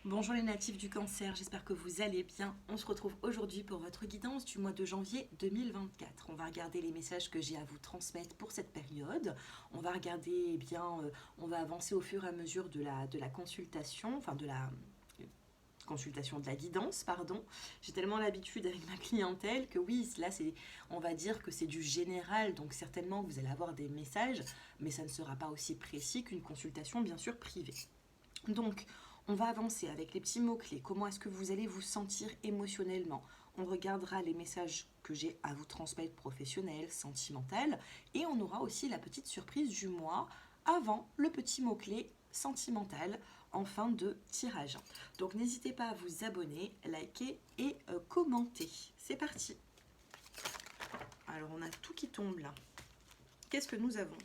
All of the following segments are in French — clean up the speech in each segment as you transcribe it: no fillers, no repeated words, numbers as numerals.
Bonjour les natifs du cancer, j'espère que vous allez bien. On se retrouve aujourd'hui pour votre guidance du mois de janvier 2024. On va regarder les messages que j'ai à vous transmettre pour cette période. On va regarder, on va avancer au fur et à mesure de la consultation, de la consultation de la guidance, pardon. J'ai tellement l'habitude avec ma clientèle que oui, là on va dire que c'est du général, donc certainement vous allez avoir des messages, mais ça ne sera pas aussi précis qu'une consultation bien sûr privée. Donc, on va avancer avec les petits mots-clés. Comment est-ce que vous allez vous sentir émotionnellement? On regardera les messages que j'ai à vous transmettre, professionnels, sentimental, et on aura aussi la petite surprise du mois avant le petit mot-clé sentimental en fin de tirage. Donc n'hésitez pas à vous abonner, liker et commenter. C'est parti. Alors on a tout qui tombe là. Qu'est-ce que nous avons?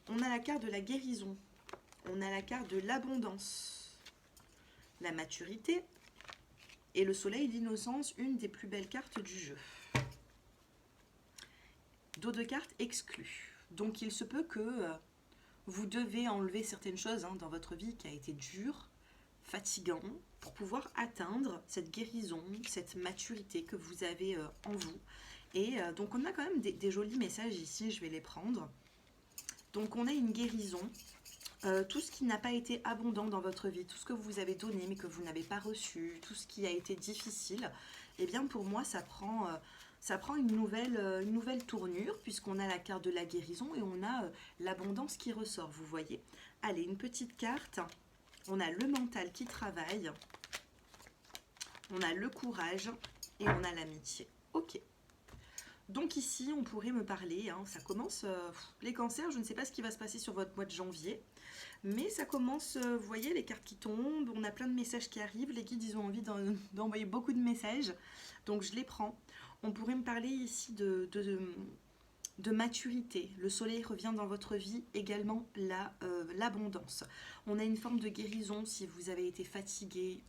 On a la carte de la guérison. On a la carte de l'abondance, la maturité et le soleil d'innocence, une des plus belles cartes du jeu. Dos de cartes exclues. Donc il se peut que vous devez enlever certaines choses dans votre vie qui a été dure, fatigant, pour pouvoir atteindre cette guérison, cette maturité que vous avez en vous. Et donc on a quand même des jolis messages ici, je vais les prendre. Donc on a une guérison. Tout ce qui n'a pas été abondant dans votre vie, tout ce que vous avez donné mais que vous n'avez pas reçu, tout ce qui a été difficile, eh bien pour moi ça prend une nouvelle tournure puisqu'on a la carte de la guérison et on a l'abondance qui ressort, vous voyez. Allez, une petite carte, on a le mental qui travaille, on a le courage et on a l'amitié. Ok. Donc ici, on pourrait me parler, ça commence, les cancers, je ne sais pas ce qui va se passer sur votre mois de janvier, mais ça commence, vous voyez les cartes qui tombent, on a plein de messages qui arrivent, les guides ils ont envie d'envoyer beaucoup de messages, donc je les prends. On pourrait me parler ici de maturité, le soleil revient dans votre vie, également l'abondance. On a une forme de guérison si vous avez été fatigué,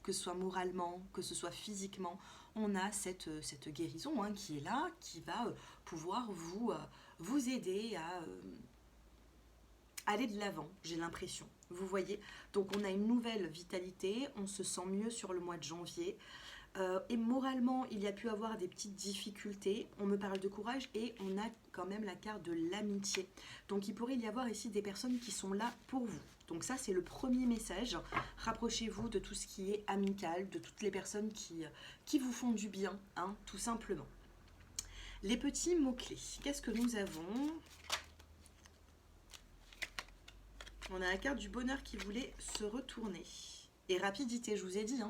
que ce soit moralement, que ce soit physiquement, on a cette guérison qui est là, qui va pouvoir vous aider à aller de l'avant, j'ai l'impression. Vous voyez, donc on a une nouvelle vitalité, on se sent mieux sur le mois de janvier. Et moralement, il y a pu avoir des petites difficultés. On me parle de courage et on a quand même la carte de l'amitié. Donc il pourrait y avoir ici des personnes qui sont là pour vous. Donc ça, c'est le premier message. Rapprochez-vous de tout ce qui est amical, de toutes les personnes qui vous font du bien, tout simplement. Les petits mots-clés. Qu'est-ce que nous avons? On a la carte du bonheur qui voulait se retourner. Et rapidité, je vous ai dit,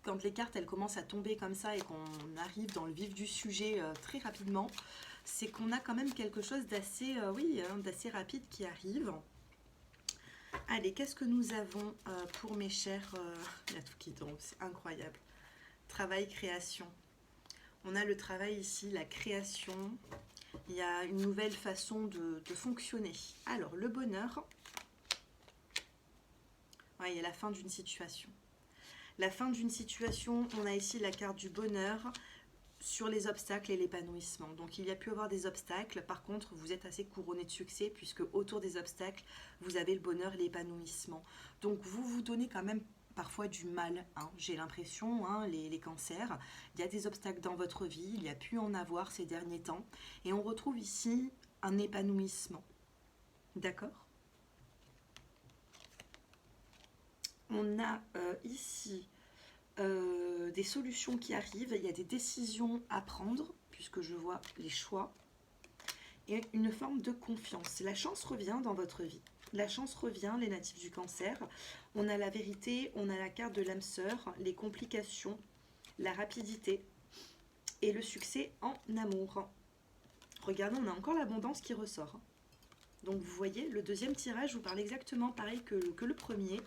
quand les cartes elles commencent à tomber comme ça et qu'on arrive dans le vif du sujet très rapidement, c'est qu'on a quand même quelque chose d'assez d'assez rapide qui arrive. Allez, qu'est-ce que nous avons pour mes chers... il y a tout qui tombe, c'est incroyable. Travail, création. On a le travail ici, la création. Il y a une nouvelle façon de fonctionner. Alors, le bonheur. Ouais, il y a la fin d'une situation. La fin d'une situation, on a ici la carte du bonheur sur les obstacles et l'épanouissement. Donc il y a pu avoir des obstacles, par contre vous êtes assez couronné de succès puisque autour des obstacles, vous avez le bonheur et l'épanouissement. Donc vous vous donnez quand même parfois du mal, j'ai l'impression, les cancers. Il y a des obstacles dans votre vie, il y a pu en avoir ces derniers temps. Et on retrouve ici un épanouissement. D'accord ? On a ici des solutions qui arrivent, il y a des décisions à prendre, puisque je vois les choix, et une forme de confiance. La chance revient dans votre vie. La chance revient, les natifs du cancer. On a la vérité, on a la carte de l'âme sœur, les complications, la rapidité et le succès en amour. Regardez, on a encore l'abondance qui ressort. Donc vous voyez, le deuxième tirage vous parle exactement pareil que le premier.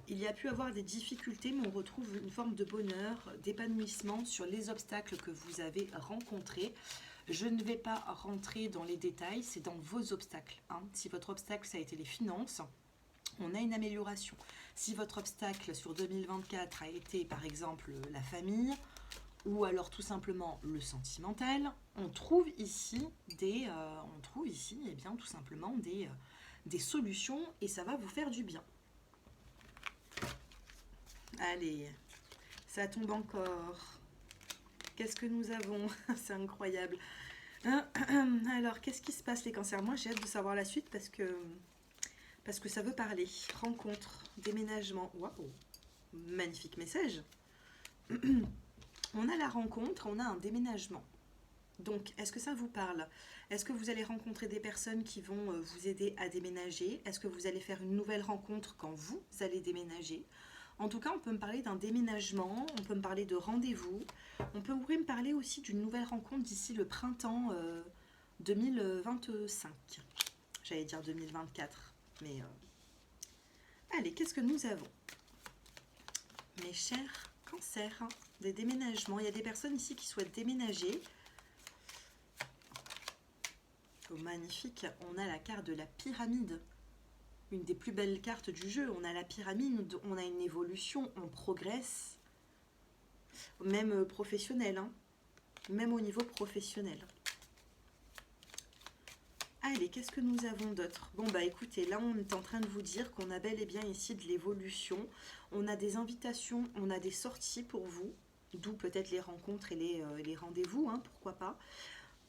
Il y a pu avoir des difficultés, mais on retrouve une forme de bonheur, d'épanouissement sur les obstacles que vous avez rencontrés. Je ne vais pas rentrer dans les détails, c'est dans vos obstacles. Si votre obstacle, ça a été les finances, on a une amélioration. Si votre obstacle sur 2024 a été, par exemple, la famille, ou alors tout simplement le sentimental, on trouve ici tout simplement des solutions et ça va vous faire du bien. Allez, ça tombe encore. Qu'est-ce que nous avons? C'est incroyable. Alors, qu'est-ce qui se passe les cancers? Moi, j'ai hâte de savoir la suite parce que ça veut parler. Rencontre, déménagement. Waouh, magnifique message. On a la rencontre, on a un déménagement. Donc, est-ce que ça vous parle? Est-ce que vous allez rencontrer des personnes qui vont vous aider à déménager? Est-ce que vous allez faire une nouvelle rencontre quand vous allez déménager? En tout cas, on peut me parler d'un déménagement, on peut me parler de rendez-vous, on pourrait me parler aussi d'une nouvelle rencontre d'ici le printemps 2025. J'allais dire 2024, mais... Allez, qu'est-ce que nous avons? Mes chers cancers, des déménagements. Il y a des personnes ici qui souhaitent déménager. Oh, magnifique, on a la carte de la pyramide. Une des plus belles cartes du jeu. On a la pyramide, on a une évolution, on progresse. Même professionnel, hein. Même au niveau professionnel. Allez, qu'est-ce que nous avons d'autre? Bon, bah écoutez, là on est en train de vous dire qu'on a bel et bien ici de l'évolution. On a des invitations, on a des sorties pour vous. D'où peut-être les rencontres et les rendez-vous, hein, pourquoi pas.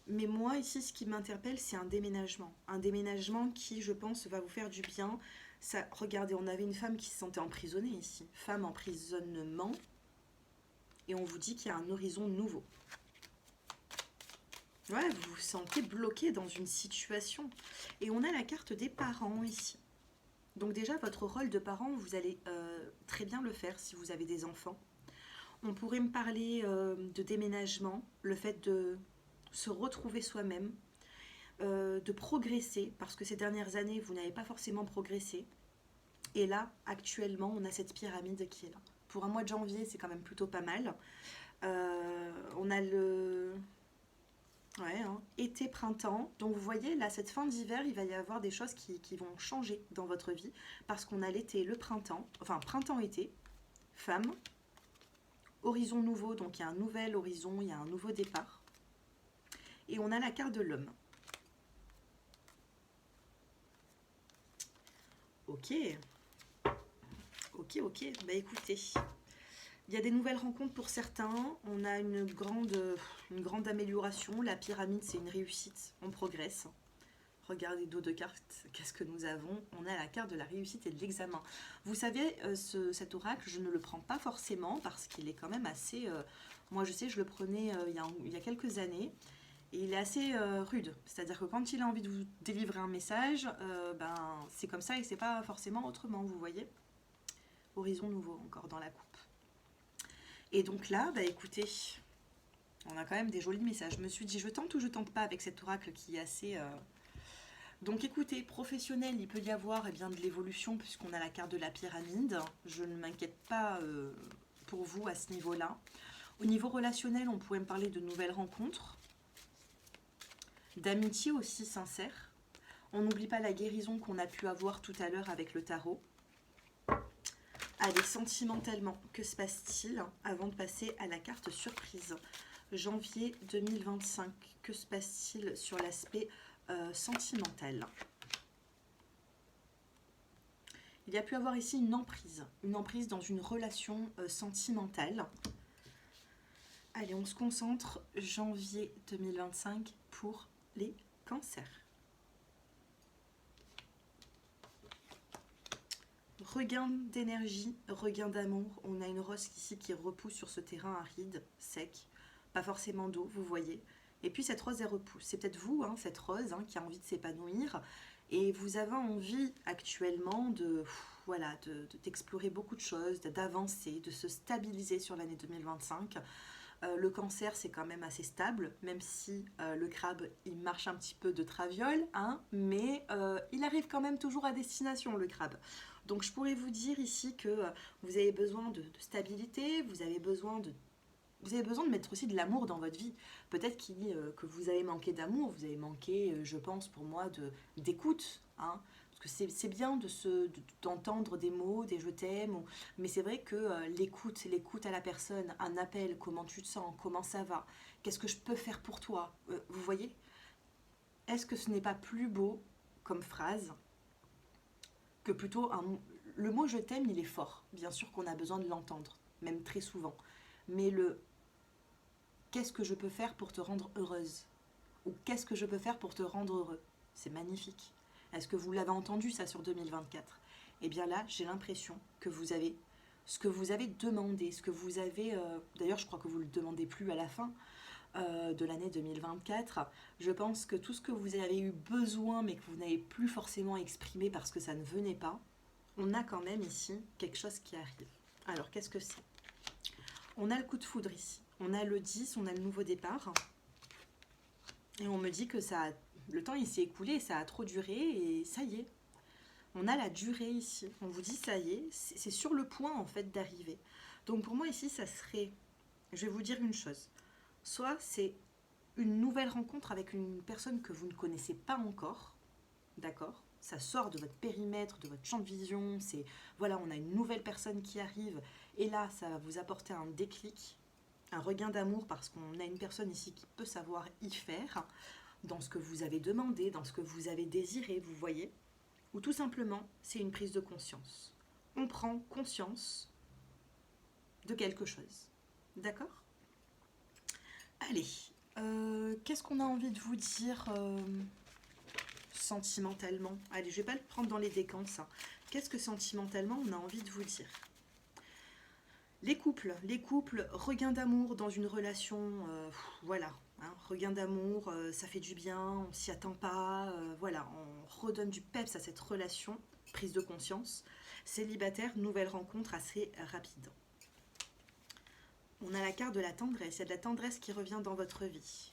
Mais moi, ici, ce qui m'interpelle, c'est un déménagement. Un déménagement qui, je pense, va vous faire du bien. Ça, regardez, on avait une femme qui se sentait emprisonnée ici. Femme emprisonnement. Et on vous dit qu'il y a un horizon nouveau. Ouais, vous vous sentez bloqué dans une situation. Et on a la carte des parents ici. Donc déjà, votre rôle de parent, vous allez très bien le faire si vous avez des enfants. On pourrait me parler de déménagement, le fait de se retrouver soi-même, de progresser, parce que ces dernières années, vous n'avez pas forcément progressé. Et là, actuellement, on a cette pyramide qui est là. Pour un mois de janvier, c'est quand même plutôt pas mal. On a le... Ouais, hein, été, printemps. Donc vous voyez, là, cette fin d'hiver, il va y avoir des choses qui vont changer dans votre vie. Parce qu'on a l'été, le printemps, enfin printemps-été, femme, horizon nouveau, donc il y a un nouvel horizon, il y a un nouveau départ. Et on a la carte de l'homme. Ok. Ok. Bah écoutez, il y a des nouvelles rencontres pour certains. On a une grande amélioration. La pyramide, c'est une réussite. On progresse. Regardez dos de cartes. Qu'est-ce que nous avons? On a la carte de la réussite et de l'examen. Vous savez, cet oracle, je ne le prends pas forcément parce qu'il est quand même assez... moi, je sais, je le prenais il y a quelques années. Et il est assez rude. C'est-à-dire que quand il a envie de vous délivrer un message, c'est comme ça et c'est pas forcément autrement, vous voyez. Horizon nouveau encore dans la coupe. Et donc là, bah écoutez, on a quand même des jolis messages. Je me suis dit, je tente ou je tente pas avec cet oracle qui est assez... Donc écoutez, professionnel, il peut y avoir bien de l'évolution puisqu'on a la carte de la pyramide. Je ne m'inquiète pas pour vous à ce niveau-là. Au niveau relationnel, on pourrait me parler de nouvelles rencontres. D'amitié aussi sincère. On n'oublie pas la guérison qu'on a pu avoir tout à l'heure avec le tarot. Allez, sentimentalement, que se passe-t-il avant de passer à la carte surprise? Janvier 2025, que se passe-t-il sur l'aspect sentimental? Il y a pu avoir ici une emprise dans une relation sentimentale. Allez, on se concentre, janvier 2025 pour les cancers. Regain d'énergie, regain d'amour. On a une rose ici qui repousse sur ce terrain aride, sec. Pas forcément d'eau, vous voyez. Et puis cette rose, elle repousse. C'est peut-être vous, hein, cette rose, hein, qui a envie de s'épanouir. Et vous avez envie actuellement d'explorer beaucoup de choses, d'avancer, de se stabiliser sur l'année 2025. Le cancer, c'est quand même assez stable, même si le crabe, il marche un petit peu de traviole, hein, mais il arrive quand même toujours à destination, le crabe. Donc je pourrais vous dire ici que vous avez besoin de stabilité, vous avez besoin de mettre aussi de l'amour dans votre vie. Peut-être que vous avez manqué d'amour, vous avez manqué, je pense pour moi, d'écoute, hein. Parce que c'est bien d'entendre des mots, des je t'aime, mais c'est vrai que l'écoute à la personne, un appel, comment tu te sens, comment ça va, qu'est-ce que je peux faire pour toi, vous voyez? Est-ce que ce n'est pas plus beau comme phrase que plutôt le mot je t'aime, il est fort. Bien sûr qu'on a besoin de l'entendre, même très souvent. Mais le qu'est-ce que je peux faire pour te rendre heureuse? Ou qu'est-ce que je peux faire pour te rendre heureux? C'est magnifique. Est-ce que vous l'avez entendu ça sur 2024? Eh bien là, j'ai l'impression que vous avez ce que vous avez demandé, ce que vous avez... D'ailleurs, je crois que vous ne le demandez plus à la fin de l'année 2024. Je pense que tout ce que vous avez eu besoin, mais que vous n'avez plus forcément exprimé parce que ça ne venait pas, on a quand même ici quelque chose qui arrive. Alors, qu'est-ce que c'est? On a le coup de foudre ici. On a le 10, on a le nouveau départ. Et on me dit que ça, le temps il s'est écoulé, ça a trop duré et ça y est. On a la durée ici. On vous dit ça y est, c'est sur le point en fait d'arriver. Donc pour moi ici, ça serait, je vais vous dire une chose. Soit c'est une nouvelle rencontre avec une personne que vous ne connaissez pas encore, d'accord? Ça sort de votre périmètre, de votre champ de vision. C'est voilà, on a une nouvelle personne qui arrive et là, ça va vous apporter un déclic, un regain d'amour parce qu'on a une personne ici qui peut savoir y faire dans ce que vous avez demandé, dans ce que vous avez désiré, vous voyez? Ou tout simplement, c'est une prise de conscience. On prend conscience de quelque chose. D'accord? Allez, qu'est-ce qu'on a envie de vous dire sentimentalement? Allez, je vais pas le prendre dans les décans, ça. Qu'est-ce que sentimentalement on a envie de vous dire? Les couples, regain d'amour dans une relation, voilà, hein, regain d'amour, ça fait du bien, on s'y attend pas, voilà, on redonne du peps à cette relation, prise de conscience. Célibataire, nouvelle rencontre assez rapide. On a la carte de la tendresse, il y a de la tendresse qui revient dans votre vie.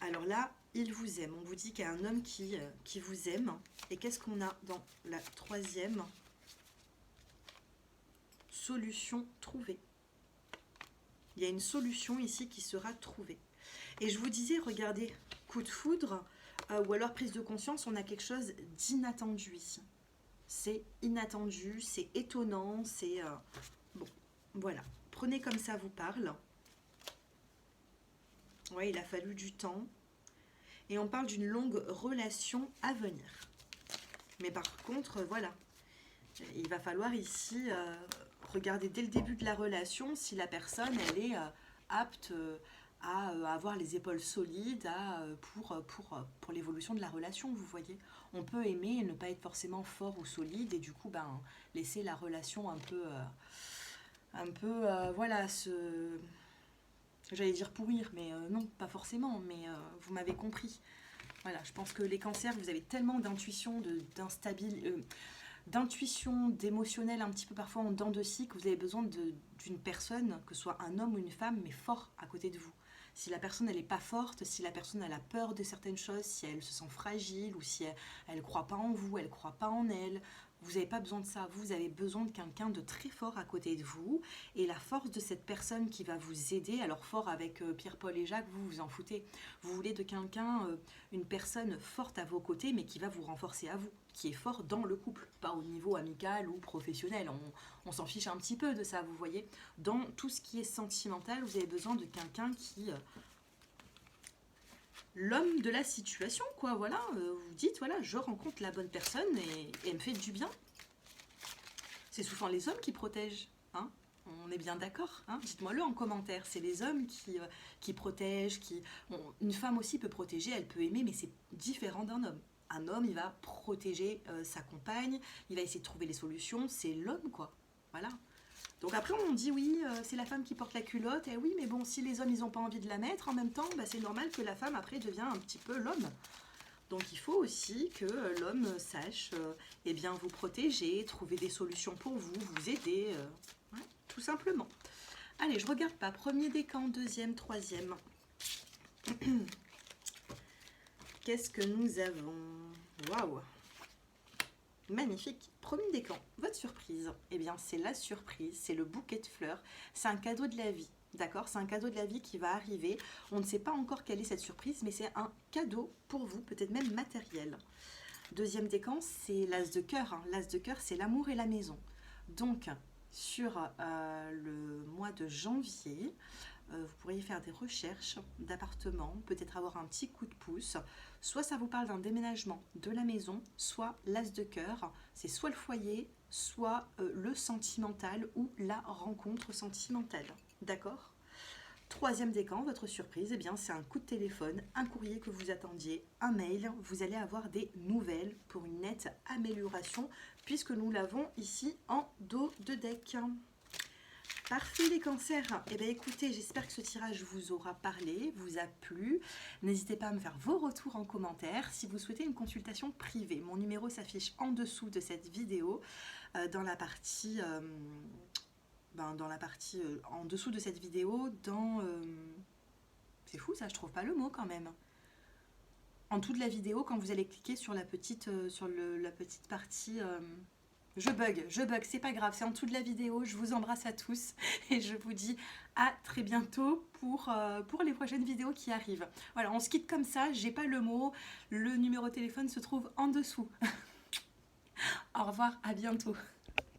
Alors là, il vous aime, on vous dit qu'il y a un homme qui vous aime. Et qu'est-ce qu'on a dans la troisième ? Solution trouvée. Il y a une solution ici qui sera trouvée. Et je vous disais, regardez, coup de foudre, ou alors prise de conscience, on a quelque chose d'inattendu ici. C'est inattendu, c'est étonnant, c'est... bon, voilà. Prenez comme ça vous parle. Ouais, il a fallu du temps. Et on parle d'une longue relation à venir. Mais par contre, voilà. Il va falloir ici regarder dès le début de la relation si la personne, elle est apte à avoir les épaules solides pour l'évolution de la relation, vous voyez. On peut aimer et ne pas être forcément fort ou solide et du coup, ben, laisser la relation un peu voilà, j'allais dire pourrir, mais non, pas forcément, mais vous m'avez compris. Voilà, je pense que les cancers, vous avez tellement d'intuition, d'intuition, d'émotionnel un petit peu parfois en dents de scie que vous avez besoin d'une personne, que ce soit un homme ou une femme, mais fort à côté de vous. Si la personne elle n'est pas forte, si la personne elle a peur de certaines choses, si elle se sent fragile ou si elle ne croit pas en vous, elle ne croit pas en elle, vous n'avez pas besoin de ça. Vous avez besoin de quelqu'un de très fort à côté de vous et la force de cette personne qui va vous aider. Alors fort avec Pierre-Paul et Jacques, vous vous en foutez. Vous voulez de quelqu'un, une personne forte à vos côtés mais qui va vous renforcer à vous, qui est fort dans le couple, pas au niveau amical ou professionnel. On s'en fiche un petit peu de ça, vous voyez. Dans tout ce qui est sentimental, vous avez besoin de quelqu'un qui... l'homme de la situation, quoi, voilà. Vous dites, voilà, je rencontre la bonne personne et elle me fait du bien. C'est souvent les hommes qui protègent, hein. On est bien d'accord, hein. Dites-moi-le en commentaire. C'est les hommes qui protègent, une femme aussi peut protéger, elle peut aimer, mais c'est différent d'un homme. Un homme, il va protéger sa compagne, il va essayer de trouver les solutions, c'est l'homme, quoi. Voilà. Donc après, on dit oui, c'est la femme qui porte la culotte, et oui, mais bon, si les hommes, ils n'ont pas envie de la mettre, en même temps, bah, c'est normal que la femme, après, devient un petit peu l'homme. Donc il faut aussi que l'homme sache eh bien, vous protéger, trouver des solutions pour vous, vous aider, ouais, tout simplement. Allez, je regarde pas. Premier décan, deuxième, troisième. Qu'est-ce que nous avons? Waouh! Magnifique. Premier décan, votre surprise. Eh bien, c'est la surprise, c'est le bouquet de fleurs. C'est un cadeau de la vie. D'accord, c'est un cadeau de la vie qui va arriver. On ne sait pas encore quelle est cette surprise, mais c'est un cadeau pour vous, peut-être même matériel. Deuxième décan, c'est l'as de cœur. L'as de cœur, c'est l'amour et la maison. Donc, sur le mois de janvier, Vous pourriez faire des recherches d'appartements, peut-être avoir un petit coup de pouce. Soit ça vous parle d'un déménagement de la maison, soit l'as de cœur. C'est soit le foyer, soit le sentimental ou la rencontre sentimentale. D'accord? Troisième décan, votre surprise, eh bien, c'est un coup de téléphone, un courrier que vous attendiez, un mail. Vous allez avoir des nouvelles pour une nette amélioration puisque nous l'avons ici en dos de deck. Parfait les cancers. Eh bien écoutez, j'espère que ce tirage vous aura parlé, vous a plu. N'hésitez pas à me faire vos retours en commentaire. Si vous souhaitez une consultation privée, mon numéro s'affiche en dessous de cette vidéo, dans la partie, en dessous de cette vidéo, c'est fou ça, je trouve pas le mot quand même. En dessous de la vidéo, quand vous allez cliquer sur la petite, la petite partie... Je bug, c'est pas grave, c'est en dessous de la vidéo. Je vous embrasse à tous et je vous dis à très bientôt pour les prochaines vidéos qui arrivent. Voilà, on se quitte comme ça, j'ai pas le mot, le numéro de téléphone se trouve en dessous. Au revoir, à bientôt.